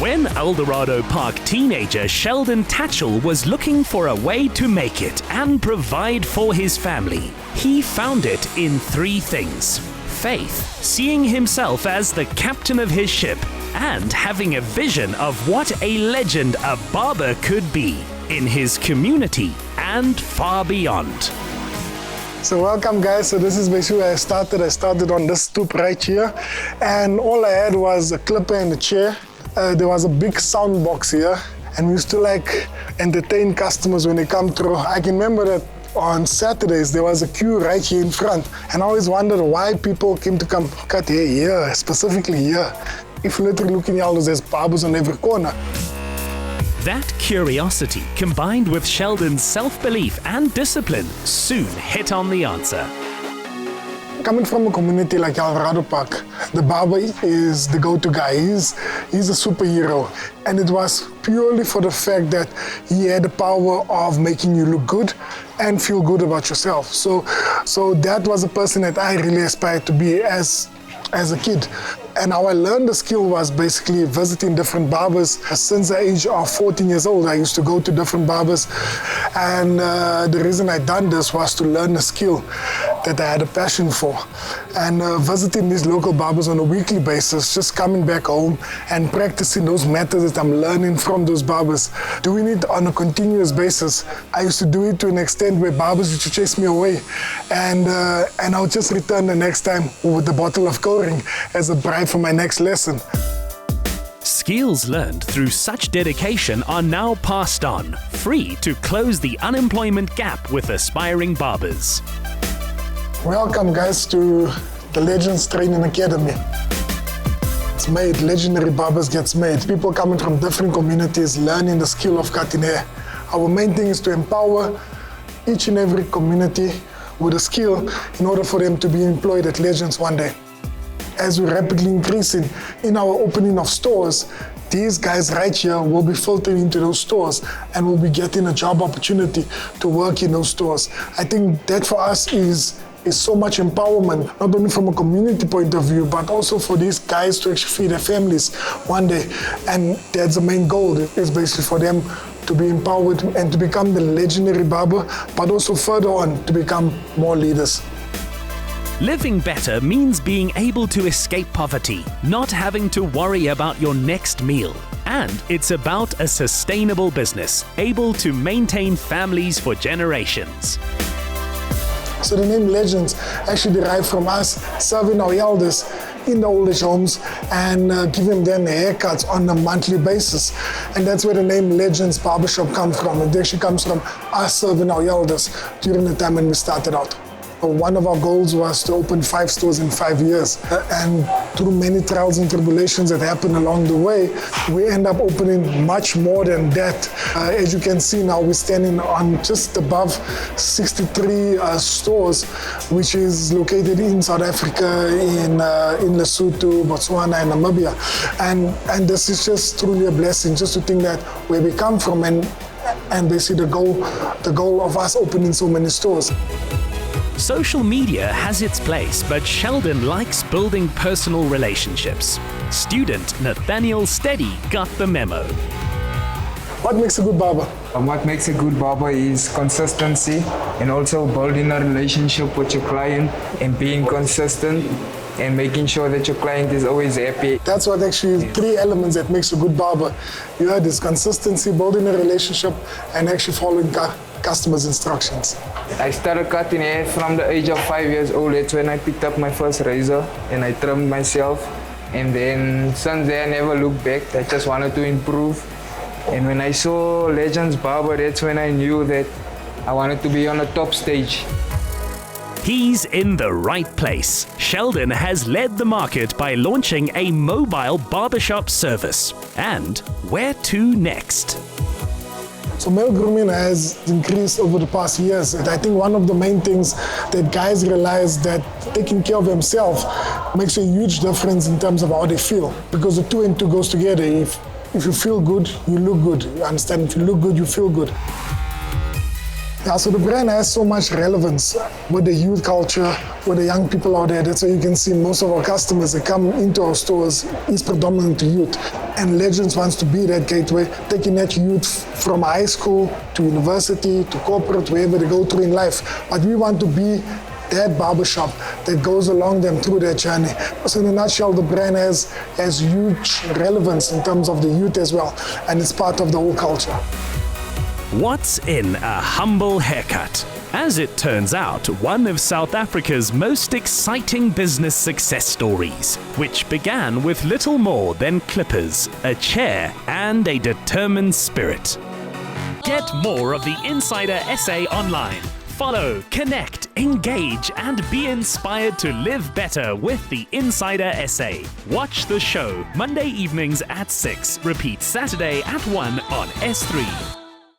When Eldorado Park teenager Sheldon Tatchell was looking for a way to make it and provide for his family, he found it in three things: faith, seeing himself as the captain of his ship, and having a vision of what a legend a barber could be in his community and far beyond. So welcome guys, so this is basically where I started. I started on this stoop right here, and all I had was a clipper and a chair. There was a big sound box here, and we used to entertain customers when they come through. I can remember that on Saturdays there was a queue right here in front, and I always wondered why people came to come cut hair here, specifically here. If you literally look in Elders, there's barbers on every corner. That curiosity, combined with Sheldon's self-belief and discipline, soon hit on the answer. Coming from a community like Eldorado Park, the barber is the go-to guy. He's a superhero. And it was purely for the fact that he had the power of making you look good and feel good about yourself. So that was a person that I really aspired to be as a kid. And how I learned the skill was basically visiting different barbers. Since the age of 14 years old, I used to go to different barbers. And the reason I done this was to learn a skill that I had a passion for. And visiting these local barbers on a weekly basis, just coming back home and practicing those methods that I'm learning from those barbers, doing it on a continuous basis. I used to do it to an extent where barbers used to chase me away. And I would just return the next time with a bottle of coring as a bribe for my next lesson. Skills learned through such dedication are now passed on, free to close the unemployment gap with aspiring barbers. Welcome guys to the Legends Training Academy. It's made, legendary barbers gets made. People coming from different communities learning the skill of cutting hair. Our main thing is to empower each and every community with a skill in order for them to be employed at Legends one day. As we're rapidly increasing in our opening of stores, these guys right here will be filtering into those stores and will be getting a job opportunity to work in those stores. I think that for us is so much empowerment, not only from a community point of view, but also for these guys to actually feed their families one day. And that's the main goal, is basically for them to be empowered and to become the legendary barber, but also further on to become more leaders. Living better means being able to escape poverty, not having to worry about your next meal. And it's about a sustainable business, able to maintain families for generations. So the name Legends actually derived from us serving our elders in the old age homes and giving them haircuts on a monthly basis. And that's where the name Legends Barbershop comes from. It actually comes from us serving our elders during the time when we started out. One of our goals was to open 5 stores in 5 years. And through many trials and tribulations that happened along the way, we end up opening much more than that. As you can see now, we're standing on just above 63 stores, which is located in South Africa, in Lesotho, Botswana, and Namibia. And this is just truly a blessing, just to think that where we come from and basically the goal of us opening so many stores. Social media has its place, but Sheldon likes building personal relationships. Student Nathaniel Steady got the memo. What makes a good barber? What makes a good barber is consistency, and also building a relationship with your client and being consistent and making sure that your client is always happy. That's what actually 3 elements that makes a good barber. You had this consistency, building a relationship, and actually following customers' instructions. I started cutting hair from the age of 5 years old. That's when I picked up my first razor and I trimmed myself. And then since then, I never looked back. I just wanted to improve. And when I saw Legends Barber, that's when I knew that I wanted to be on the top stage. He's in the right place. Sheldon has led the market by launching a mobile barbershop service. And where to next? So male grooming has increased over the past years. And I think one of the main things that guys realize that taking care of themselves makes a huge difference in terms of how they feel. Because the 2 and 2 goes together. If you feel good, you look good. You understand? If you look good, you feel good. Yeah, so the brand has so much relevance with the youth culture, with the young people out there. That's why you can see most of our customers that come into our stores is predominantly youth. And Legends wants to be that gateway, taking that youth from high school to university to corporate, wherever they go through in life. But we want to be that barbershop that goes along them through their journey. So in a nutshell, the brand has huge relevance in terms of the youth as well, and it's part of the whole culture. What's in a humble haircut? As it turns out, one of South Africa's most exciting business success stories, which began with little more than clippers, a chair, and a determined spirit. Get more of the Insider SA online. Follow, connect, engage, and be inspired to live better with the Insider SA. Watch the show Monday evenings at 6. Repeat Saturday at 1 on S3.